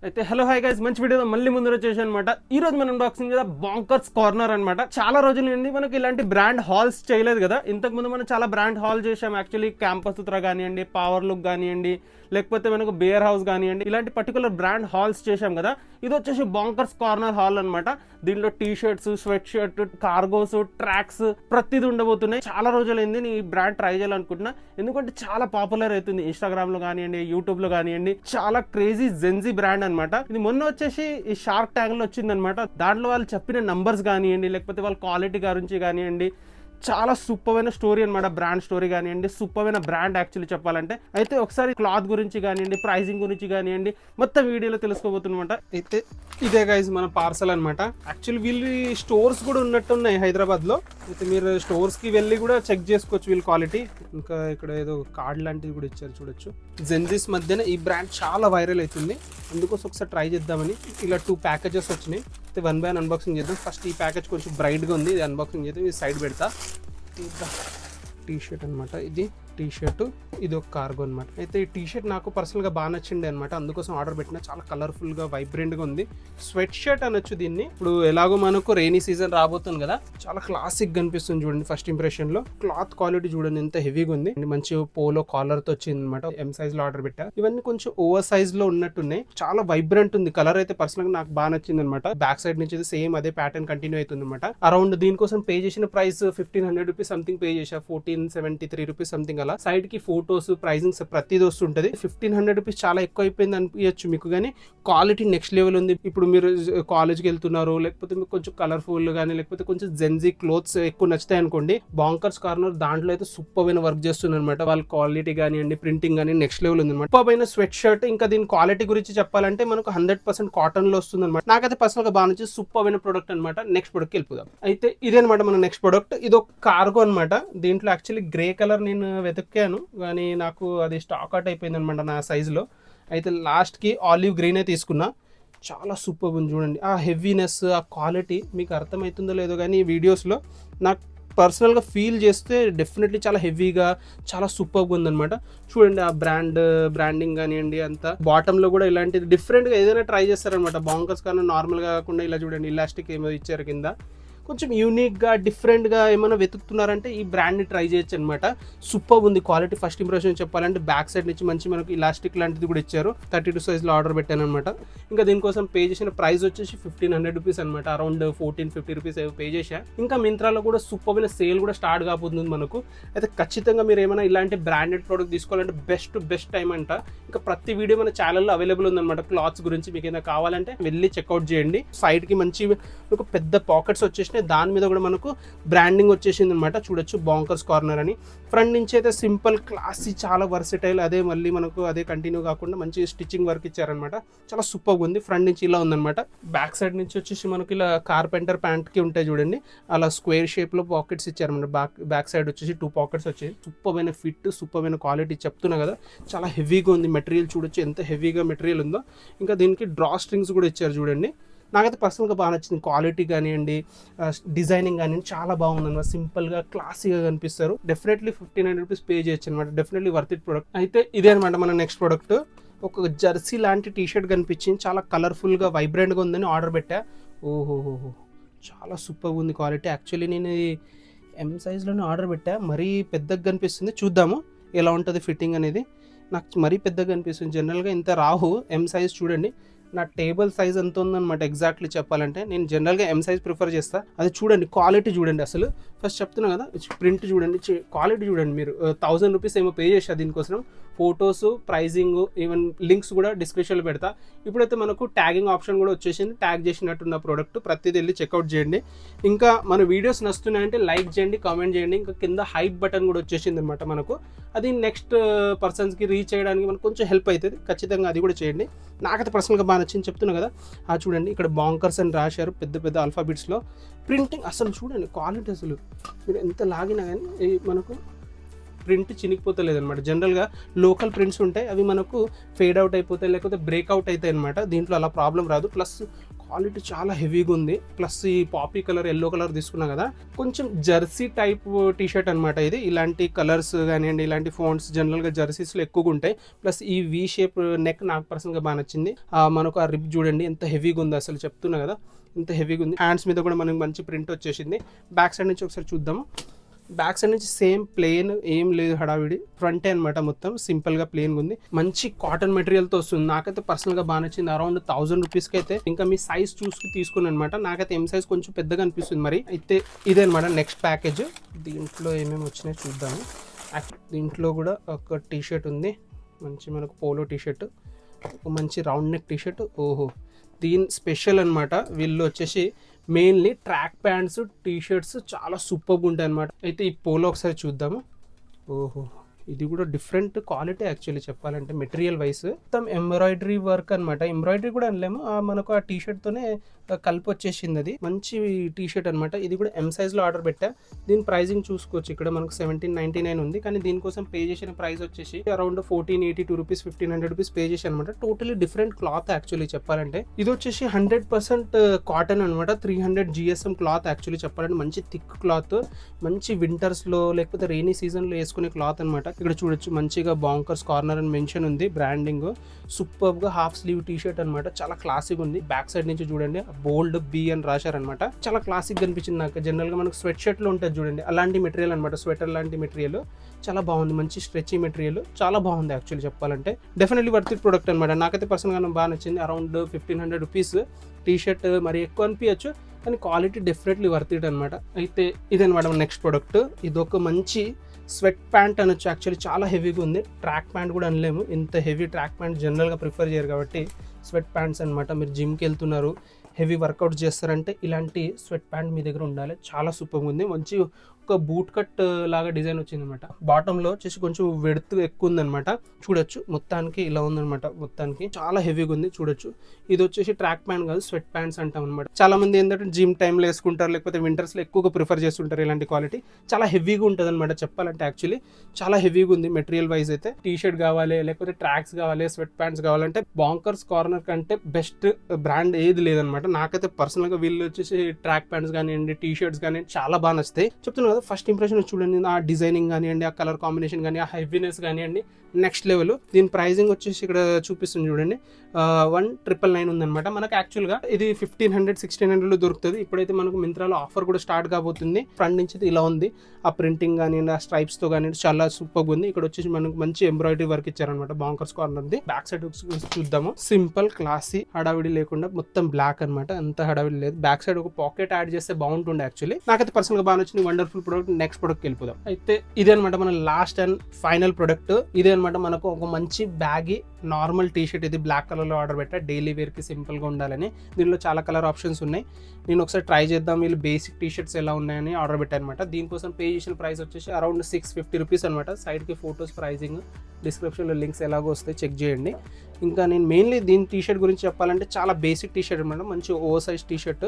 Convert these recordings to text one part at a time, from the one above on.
అయితే hello hi guys, మంచి video మళ్ళీ ముందు వచ్చేసి అనమాట. ఈ రోజు మనం అన్బాక్సింగ్ కదా బాంకర్స్ కార్నర్ అనమాట. చాలా రోజుల నుండి మనకి ఇలాంటి బ్రాండ్ హాల్స్ చేయలేదు కదా. ఇంతకు ముందు మనం చాలా బ్రాండ్ హాల్ చేసాం. యాక్చువల్లీ క్యాంపస్ ఉత్రా కానివ్వండి, పవర్ లుక్ కానివ్వండి, లేకపోతే మనకు బేర్ హౌస్ కానివ్వండి, ఇలాంటి పర్టికులర్ బ్రాండ్ హాల్స్ చేసాం కదా. ఇది వచ్చేసి బాంకర్స్ కార్నర్ హాల్ అనమాట. దీంట్లో T shirts, sweat shirt, cargos, tracks ప్రతిది ఉండబోతున్నాయి. చాలా రోజులైంది ఈ బ్రాండ్ ట్రై చేయాలనుకుంటున్నా, ఎందుకంటే చాలా పాపులర్ అవుతుంది ఇన్స్టాగ్రామ్ లో కానివ్వండి, యూట్యూబ్ లో కానివ్వండి. చాలా క్రేజీ జెన్జీ బ్రాండ్ అనమాట. ఇది మొన్న వచ్చేసి ఈ షార్క్ ట్యాంక్ లో వచ్చింది అనమాట. దాంట్లో వాళ్ళు చెప్పిన నంబర్స్ కానివ్వండి, లేకపోతే వాళ్ళ క్వాలిటీ గురించి కానివ్వండి, చాలా సూపర్ అయిన స్టోరీ అనమాట. బ్రాండ్ స్టోరీ కానివ్వండి, సూపర్ అయిన బ్రాండ్ యాక్చువల్లీ చెప్పాలంటే. అయితే ఒకసారి క్లాత్ గురించి కానివ్వండి, ప్రైసింగ్ గురించి కానివ్వండి, మొత్తం వీడియోలో తెలుసుకోబోతున్నమాట. అయితే ఇదే గైజ్ మన పార్సల్ అనమాట. యాక్చువల్లీ వీళ్ళు స్టోర్స్ కూడా ఉన్నట్టు ఉన్నాయి హైదరాబాద్ లో. అయితే మీరు స్టోర్స్ కి వెళ్ళి కూడా చెక్ చేసుకోవచ్చు వీళ్ళ క్వాలిటీ. ఇంకా ఇక్కడ ఏదో కార్డ్ లాంటిది కూడా ఇచ్చారు, చూడొచ్చు. జెన్జీస్ మధ్యన ఈ బ్రాండ్ చాలా వైరల్ అవుతుంది, అందుకోసం ఒకసారి ట్రై చేద్దామని ఇలా 2 ప్యాకేజెస్ వచ్చినాయి. అయితే 1 బై 1 అన్బాక్సింగ్ చేద్దాం. ఫస్ట్ ఈ ప్యాకేజ్ కొంచెం బ్రైట్గా ఉంది, ఇది అన్బాక్సింగ్ చేద్దాం. ఇది సైడ్ పెడతా. టీ షర్ట్ అనమాట, ఇది టీ షర్ట్, ఇది ఒక కార్గో అనమాట. అయితే ఈ టీ షర్ట్ నాకు పర్సనల్గా బాగా నచ్చింది అనమాట, అందుకోసం ఆర్డర్ పెట్టిన. చాలా కలర్ఫుల్గా వైబ్రెంట్గా ఉంది. స్వెట్ షర్ట్ అనొచ్చు దీన్ని. ఇప్పుడు ఎలాగో మనకు రెయినీ సీజన్ రాబోతుంది కదా, చాలా క్లాసిక్ కనిపిస్తుంది చూడండి. ఫస్ట్ ఇంప్రెషన్ లో క్లాత్ క్వాలిటీ చూడండి ఎంత హెవీగా ఉంది. మంచి పోలో కాలర్ తో వచ్చింది అనమాట. ఎం సైజ్ లో ఆర్డర్ పెట్టా. ఇవన్నీ కొంచెం ఓవర్ సైజ్ లో ఉన్నట్టున్నాయి. చాలా వైబ్రెంట్ ఉంది కలర్ అయితే. పర్సనల్ గా నాకు బాగా నచ్చింది అనమాట. బ్యాక్ సైడ్ నుంచి సేమ్ అదే ప్యాటర్న్ కంటిన్యూ అవుతుంది అనమాట. అరౌండ్ దీనికోసం పే చేసిన ప్రైస్ 1500 రూపీస్ సంథింగ్ పే చేసా. 1473 రూపీస్ సంథింగ్ అలా. సైడ్ కి ఫోటోస్, ప్రైజింగ్ ప్రతిది వస్తుంటది. 1500 రూపీస్ చాలా ఎక్కువ అయిపోయింది అనిపించచ్చు మీకు, కానీ క్వాలిటీ నెక్స్ట్ లెవెల్ ఉంది. ఇప్పుడు మీరు కాలేజ్కి వెళ్తున్నారు, లేకపోతే మీకు కొంచెం కలర్ఫుల్ గానీ, లేకపోతే కొంచెం జెన్జీ క్లోత్స్ ఎక్కువ నచ్చుతాయి అనుకోండి, బాంకర్స్ కార్నర్ దాంట్లో అయితే సూపర్ అయిన వర్క్ చేస్తుంది అనమాట. వాళ్ళ క్వాలిటీ కానివ్వండి, ప్రింటింగ్ కానీ నెక్స్ట్ లెవెల్ ఉంది అనమాట. సూపర్ అయిన స్వెట్ షర్ట్. ఇంకా దీని క్వాలిటీ గురించి చెప్పాలంటే మనకు 100% కాటన్ లో వస్తుంది అనమాట. నాకైతే పర్సనల్ గా బాగా నచ్చింది. సూపర్ అయిన ప్రొడక్ట్ అనమాట. నెక్స్ట్ ప్రొడక్ట్ వెళ్ళిపోదాం. అయితే ఇదే అనమాట మన నెక్స్ట్ ప్రొడక్ట్. ఇది ఒక కార్గో అనమాట. దీంట్లో యాక్చువల్లీ గ్రే కలర్ నేను వెతుక్కాను, కానీ నాకు అది స్టాక్ అవుట్ అయిపోయింది అనమాట నా సైజులో. అయితే లాస్ట్కి ఆలివ్ గ్రీనే తీసుకున్నా. చాలా సూపర్ ఉంది చూడండి. ఆ హెవీనెస్, ఆ క్వాలిటీ మీకు అర్థమవుతుందో లేదో కానీ ఈ వీడియోస్లో నాకు పర్సనల్గా ఫీల్ చేస్తే డెఫినెట్లీ చాలా హెవీగా, చాలా సూపర్గా ఉందన్నమాట. చూడండి ఆ బ్రాండింగ్ కానివ్వండి, అంతా బాటంలో కూడా ఇలాంటిది డిఫరెంట్గా ఏదైనా ట్రై చేస్తారనమాట. బాంకర్స్ కన్నా నార్మల్గా కాకుండా ఇలా చూడండి ఇలాస్టిక్ ఏమో ఇచ్చారు కింద. కొంచెం యూనిక్గా, డిఫరెంట్గా ఏమైనా వెతుకుతున్నారంటే ఈ బ్రాండ్ని ట్రై చేయొచ్చు అనమాట. సూపర్ ఉంది క్వాలిటీ. ఫస్ట్ ఇంప్రెషన్ చెప్పాలంటే బ్యాక్ సైడ్ నుంచి మంచి మనకు ఇలాస్టిక్ లాంటిది కూడా ఇచ్చారు. 32 సైజ్లో ఆర్డర్ పెట్టాను అనమాట. ఇంకా దీనికోసం పే చేసిన ప్రైస్ వచ్చేసి 1500 రూపీస్ అనమాట. అరౌండ్ 1450 రూపీస్ పే చేశా. ఇంకా మింత్రాలో కూడా సూపర్ అయిన సేల్ కూడా స్టార్ట్ కాబోతుంది మనకు. అయితే ఖచ్చితంగా మీరు ఏమైనా ఇలాంటి బ్రాండెడ్ ప్రోడక్ట్ తీసుకోవాలంటే బెస్ట్ టైం అంట. ఇంకా ప్రతి వీడియో మన ఛానల్లో అవైలబుల్ ఉందన్నమాట. క్లాత్స్ గురించి మీకు ఏదైనా కావాలంటే వెళ్ళి చెక్అవుట్ చేయండి. సైడ్కి మంచి ఒక పెద్ద పాకెట్స్ వచ్చేసి దాని మీద కూడా మనకు బ్రాండింగ్ వచ్చేసింది అనమాట. చూడొచ్చు బాంకర్స్ కార్నర్ అని. ఫ్రంట్ నుంచి అయితే సింపుల్ క్లాసీ, చాలా వర్సిటైల్. అదే మళ్ళీ మనకు అదే కంటిన్యూ కాకుండా మంచి స్టిచ్చింగ్ వర్క్ ఇచ్చారనమాట. చాలా సూపర్గా ఉంది. ఫ్రంట్ నుంచి ఇలా ఉందన్నమాట. బ్యాక్ సైడ్ నుంచి వచ్చేసి మనకి ఇలా కార్పెంటర్ ప్యాంట్కి ఉంటాయి చూడండి, అలా స్క్వేర్ షేప్లో పాకెట్స్ ఇచ్చారనమాట. బ్యాక్ సైడ్ వచ్చేసి 2 పాకెట్స్ వచ్చాయి. సూపర్ అయిన ఫిట్, సూపర్ అయిన క్వాలిటీ చెప్తున్నా కదా. చాలా హెవీగా ఉంది మెటీరియల్. చూడొచ్చు ఎంత హెవీగా మెటీరియల్ ఉందో. ఇంకా దీనికి డ్రా స్ట్రింగ్స్ కూడా ఇచ్చారు చూడండి. నాకైతే పర్సనల్గా బాగా నచ్చింది. క్వాలిటీ కానివ్వండి, డిజైనింగ్ కానివ్వండి చాలా బాగుంది అనమాట. సింపుల్గా, క్లాసీగా కనిపిస్తారు. డెఫినెట్లీ 1500 రూపీస్ పే చేయొచ్చు అనమాట. Definitely worth it product. అయితే ఇదే అనమాట మన నెక్స్ట్ ప్రొడక్ట్. ఒక జెర్సీ లాంటి టీ షర్ట్ కనిపించింది. చాలా కలర్ఫుల్గా, వైబ్రెంట్గా ఉందని ఆర్డర్ పెట్టా. ఓహోహోహో, చాలా సూపర్గా ఉంది క్వాలిటీ. యాక్చువల్లీ నేను ఎం సైజ్లోనే ఆర్డర్ పెట్టా. మరీ పెద్దగా కనిపిస్తుంది. చూద్దాము ఎలా ఉంటుంది ఫిట్టింగ్ అనేది. నాకు మరీ పెద్దగా కనిపిస్తుంది. జనరల్గా ఇంత రాహు. ఎం సైజ్ చూడండి. నా టేబుల్ సైజ్ ఎంత ఉందన్నమాట ఎగ్జాక్ట్లీ చెప్పాలంటే. నేను జనరల్గా ఎం సైజ్ ప్రిఫర్ చేస్తా. అది చూడండి క్వాలిటీ చూడండి. అసలు ఫస్ట్ చెప్తున్నా కదా, ప్రింట్ చూడండి, క్వాలిటీ చూడండి. మీరు 1000 రూపీస్ ఏమో పే చేసా దీనికోసం. ఫొటోస్, ప్రైజింగ్, ఈవెన్ లింక్స్ కూడా డిస్క్రిప్షన్లో పెడతా. ఇప్పుడైతే మనకు ట్యాగింగ్ ఆప్షన్ కూడా వచ్చేసింది. ట్యాగ్ చేసినట్టున్న ప్రోడక్ట్ ప్రతిదీ వెళ్ళి చెక్అవుట్ చేయండి. ఇంకా మన వీడియోస్ నచ్చుతున్నాయంటే లైక్ చేయండి, కామెంట్ చేయండి. ఇంకా కింద హైప్ బటన్ కూడా వచ్చేసింది అనమాట మనకు. అది నెక్స్ట్ పర్సన్స్కి రీచ్ చేయడానికి మనకు కొంచెం హెల్ప్ అవుతుంది. ఖచ్చితంగా అది కూడా చేయండి. నాకైతే పర్సనల్గా బాగా నచ్చింది చెప్తున్నా కదా. చూడండి ఇక్కడ బాంకర్స్ అని రాశారు పెద్ద పెద్ద ఆల్ఫాబెట్స్లో. ప్రింటింగ్ అసలు చూడండి క్వాలిటీ. అసలు మీరు ఎంత లాగినా కానీ మనకు ప్రింట్ చినిగిపోతలేదు అనమాట. జనరల్గా లోకల్ ప్రింట్స్ ఉంటాయి, అవి మనకు ఫేడ్ అవుట్ అయిపోతాయి, లేకపోతే బ్రేక్అవుట్ అవుతాయి అనమాట. దీంట్లో అలా ప్రాబ్లం రాదు. ప్లస్ క్వాలిటీ చాలా హెవీగా ఉంది. ప్లస్ ఈ పాపీ కలర్, ఎల్లో కలర్ తీసుకున్నా కదా, కొంచెం జెర్సీ టైప్ టీ షర్ట్ అనమాట ఇది. ఇలాంటి కలర్స్ కానివ్వండి, ఇలాంటి ఫాంట్స్ జనరల్గా జెర్సీస్లో ఎక్కువగా ఉంటాయి. ప్లస్ ఈ వి షేప్ నెక్ నాకు పర్సనల్గా బాగా నచ్చింది. మనకు ఆ రిప్ చూడండి ఎంత హెవీగా ఉంది, అసలు చెప్తున్నా కదా ఎంత హెవీగా ఉంది. హ్యాండ్స్ మీద కూడా మనకు మంచి ప్రింట్ వచ్చేసింది. బ్యాక్ సైడ్ నుంచి ఒకసారి చూద్దాము. బ్యాక్ సైడ్ నుంచి సేమ్ ప్లెయిన్, ఏం లేదు హడావిడి. ఫ్రంటే అనమాట మొత్తం సింపుల్గా ప్లెయిన్గా ఉంది. మంచి కాటన్ మెటీరియల్తో వస్తుంది. నాకైతే పర్సనల్గా బాగా నచ్చింది. అరౌండ్ 1000 రూపీస్కి అయితే. ఇంకా మీ సైజ్ చూసుకు తీసుకున్నాను అనమాట. నాకైతే ఎం సైజ్ కొంచెం పెద్దగా అనిపిస్తుంది. మరి అయితే ఇదే అనమాట నెక్స్ట్ ప్యాకేజ్. దీంట్లో ఏమేమి వచ్చినాయో చూద్దాము. దీంట్లో కూడా ఒక టీ షర్ట్ ఉంది, మంచి మనకు పోలో టీ షర్ట్, ఒక మంచి రౌండ్ నెక్ టీ షర్ట్. ఓహో, దీని స్పెషల్ అనమాట. వీళ్ళు వచ్చేసి mainly track pants, T shirts చాలా సూపర్గా ఉంటాయి అనమాట. అయితే ఈ పోలో ఒకసారి చూద్దాము. ఓహో, ఇది కూడా డిఫరెంట్ క్వాలిటీ యాక్చువల్లీ చెప్పాలంటే మెటీరియల్ వైస్. మొత్తం ఎంబ్రాయిడరీ వర్క్ అనమాట. ఎంబ్రాయిడరీ కూడా అనలేము, మనకు ఆ టీ షర్ట్తోనే కలిపి వచ్చేసింది. అది మంచి టీ షర్ట్ అనమాట. ఇది కూడా ఎం సైజ్లో ఆర్డర్ పెట్టా. దీని ప్రైజింగ్ చూసుకోవచ్చు. ఇక్కడ మనకు 1799 ఉంది, కానీ దీనికోసం పే చేసిన ప్రైస్ వచ్చేసి అరౌండ్ 1482 రూపీస్, 1500 రూపీస్ పే చేసి అనమాట. టోటలీ డిఫరెంట్ క్లాత్ యాక్చువల్లీ చెప్పాలంటే. ఇది వచ్చేసి 100% కాటన్ అనమాట. 300 GSM క్లాత్ యాక్చువల్లీ చెప్పాలంటే. మంచి థిక్ క్లాత్, మంచి వింటర్స్లో లేకపోతే రెయినీ సీజన్లో వేసుకునే క్లాత్ అనమాట. ఇక్కడ చూడొచ్చు మంచిగా బాంకర్స్ కార్నర్ అని మెన్షన్ ఉంది. బ్రాండింగ్ సూపర్గా హాఫ్ స్లీవ్ టీ షర్ట్ అనమాట. చాలా క్లాసిక్ ఉంది. బ్యాక్ సైడ్ నుంచి చూడండి బోల్డ్ బి అని రాశారనమాట. చాలా క్లాసిక్ అనిపించింది నాకు. జనరల్గా మనకు స్వెట్ షర్ట్లో ఉంటుంది చూడండి, అలాంటి మెటీరియల్ అనమాట. స్వెటర్ లాంటి మెటీరియల్ చాలా బాగుంది. మంచి స్ట్రెచీ మెటీరియల్ చాలా బాగుంది యాక్చువల్లీ చెప్పాలంటే. డెఫినెట్లీ వర్త్ ఇట్ ప్రొడక్ట్ అనమాట. నాకైతే పర్సనల్గా బాగా నచ్చింది. అరౌండ్ 1500 రూపీస్ టీ షర్ట్ మరి ఎక్కువ అనిపించచ్చు, కానీ క్వాలిటీ డెఫినెట్లీ వర్త్ ఇట్ అనమాట. అయితే ఇదనమాట నెక్స్ట్ ప్రొడక్ట్. ఇదొక మంచి స్వెట్ ప్యాంట్ అనొచ్చు. యాక్చువల్లీ చాలా హెవీగా ఉంది. ట్రాక్ ప్యాంట్ కూడా అనలేము, ఇంత హెవీ ట్రాక్ ప్యాంట్ జనరల్గా ప్రిఫర్ చేయరు కాబట్టి స్వెట్ ప్యాంట్స్ అనమాట. మీరు జిమ్కి వెళ్తున్నారు, హెవీ వర్కౌట్ చేస్తారంటే ఇలాంటి స్వెట్ ప్యాంట్ మీ దగ్గర ఉండాలి. చాలా సూపర్గా ఉంది. మంచి ఒక బూట్ కట్ లాగా డిజైన్ వచ్చింది అనమాట. బాటంలో వచ్చేసి కొంచెం వెడత్ ఎక్కువ ఉందనమాట. చూడొచ్చు మొత్తానికి ఇలా ఉందనమాట. మొత్తానికి చాలా హెవీగా ఉంది చూడొచ్చు. ఇది వచ్చేసి ట్రాక్ ప్యాంట్ కాదు, స్వెట్ ప్యాంట్స్ అంటాం అనమాట. చాలా మంది ఏంటంటే జిమ్ టైంలో వేసుకుంటారు, లేకపోతే వింటర్స్లో ఎక్కువగా ప్రిఫర్ చేస్తుంటారు ఇలాంటి క్వాలిటీ. చాలా హెవీగా ఉంటుంది అనమాట చెప్పాలంటే. యాక్చువల్లీ చాలా హెవీగా ఉంది మెటీరియల్ వైజ్ అయితే. టీ షర్ట్ కావాలి, లేకపోతే ట్రాక్స్ కావాలి, స్వెట్ ప్యాంట్స్ కావాలంటే బాంకర్స్ కార్నర్ కంటే బెస్ట్ బ్రాండ్ ఏది లేదనమాట. నాకైతే పర్సనల్గా వీళ్ళు వచ్చేసి ట్రాక్ ప్యాంట్స్ కానివ్వండి, టీ షర్ట్స్ కానీ చాలా బాగా నచ్చుతాయి. చెప్తున్నాను కదా, ఫస్ట్ ఇంప్రెషన్ చూడండి. ఆ డిజైనింగ్ కానివ్వండి, ఆ కలర్ కాంబినేషన్ కానీ, ఆ హెవీనెస్ కానివ్వండి, నెక్స్ట్ లెవెల్. దీని ప్రైజింగ్ వచ్చేసి ఇక్కడ చూపిస్తుంది చూడండి, 1999 ఉందన్నమాట. మనకు యాక్చువల్గా ఇది 1500, 1600 దొరుకుతుంది. ఇప్పుడైతే మనకు మింత్రాలో ఆఫర్ కూడా స్టార్ట్ కాబోతుంది. ఫ్రంట్ నుంచి ఇలా ఉంది, ఆ ప్రింటింగ్ కానివ్వండి, ఆ స్ట్రైప్స్తో కానివ్వండి చాలా సూపర్గా ఉంది. ఇక్కడ వచ్చేసి మనకు మంచి ఎంబ్రాయిడరీ వర్క్ ఇచ్చారనమాట. బాంకర్స్ కార్నర్ ఉంది. బ్యాక్ సైడ్ చూద్దాము. సింపుల్ క్లాసీ, హడావిడి లేకుండా మొత్తం బ్లాక్ అనమాట. అంత హడావిడి లేదు. బ్యాక్ సైడ్ ఒక పాకెట్ యాడ్ చేస్తే బాగుంటుండే యాక్చువల్లీ. నాకైతే పర్సనల్గా బాగా నచ్చింది. Wonderful product. నెక్స్ట్ ప్రొడక్ట్ వెళ్ళిపోదాం. అయితే ఇదే అనమాట మన లాస్ట్ అండ్ ఫైనల్ ప్రొడక్ట్. ఇదే అనమాట మనకు ఒక మంచి బ్యాగీ నార్మల్ టీ షర్ట్. ఇది బ్లాక్ కలర్లో ఆర్డర్ పెట్టా. డైలీ వేర్కి సింపుల్గా ఉండాలని. దీనిలో చాలా కలర్ ఆప్షన్స్ ఉన్నాయి. నేను ఒకసారి ట్రై చేద్దాం వీళ్ళు బేసిక్ టీ షర్ట్స్ ఎలా ఉన్నాయని ఆర్డర్ పెట్టాను అనమాట. దీనికోసం పే చేసిన ప్రైస్ వచ్చేసి అరౌండ్ 650 రూపీస్ అనమాట. సైడ్కి ఫొటోస్, ప్రైజింగ్, డిస్క్రిప్షన్లో లింక్స్ ఎలాగో వస్తాయి, చెక్ చేయండి. ఇంకా నేను మెయిన్లీ దీని టీ షర్ట్ గురించి చెప్పాలంటే చాలా బేసిక్ టీ షర్ట్ అనమాట. మంచి ఓవర్ సైజ్ టీ షర్ట్.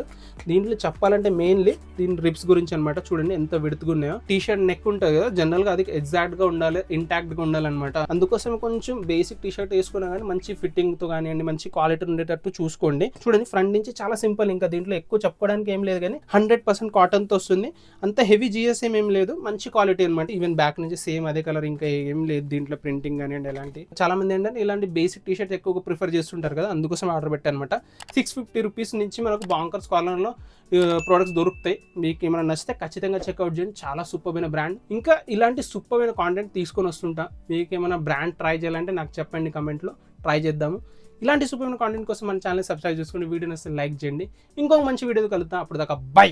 దీంట్లో చెప్పాలంటే మెయిన్లీ దీని రిప్స్ గురించి అనమాట. చూడండి ఎంత విడుతుగా ఉన్నాయో. టీ షర్ట్ నెక్ ఉంటుంది కదా, జనరల్గా అది ఎగ్జాక్ట్గా ఉండాలి, ఇంటాక్ట్గా ఉండాలన్నమాట. అందుకోసం కొంచెం బేసిక్ టీ షర్ట్ వేసుకున్నా కానీ మంచి ఫిట్టింగ్తో కానివ్వండి, మంచి క్వాలిటీ ఉండేటట్టు చూసుకోండి. చూడండి ఫ్రంట్ నుంచి చాలా సింపుల్. ఇంకా దీంట్లో ఎక్కువ చెప్పుకోవడానికి ఏం లేదు, కానీ 100% కాటన్తో వస్తుంది. అంత హెవీ GSM ఏం లేదు, మంచి క్వాలిటీ అనమాట. ఈవెన్ బ్యాక్ నుంచి సేమ్ అదే కలర్, ఇంకా ఏం లేదు దీంట్లో ప్రింటింగ్ కానివ్వండి. ఎలాంటి చాలా మంది ఏంటంటే ఇలాంటి బేసిక్ టీ షర్ట్స్ ఎక్కువగా ప్రిఫర్ చేస్తుంటారు కదా, అందుకోసం ఆర్డర్ పెట్టాను అనమాట. 650 రూపీస్ నుంచి మనకు బాంకర్స్ కార్నర్లో ప్రోడక్ట్స్ దొరుకుతాయి. మీకు ఏమైనా నచ్చితే ఖచ్చితంగా చెక్అవుట్ చేయండి. చాలా సూపర్ అయిన బ్రాండ్. ఇంకా ఇలాంటి సూపర్ అయిన కాంటెంట్ తీసుకొని వస్తుంటా. మీకు ఏమైనా బ్రాండ్ ట్రై చేయాలంటే నాకు చెప్పండి కమెంట్లో, ట్రై చేద్దాము. ఇలాంటి సూపర్ అయిన కాంటెంట్ కోసం మన ఛానల్ సబ్స్క్రైబ్ చేసుకుని వీడియోని లైక్ చేయండి. ఇంకొక మంచి వీడియో కలుద్దాం. అప్పుడు దాకా బై.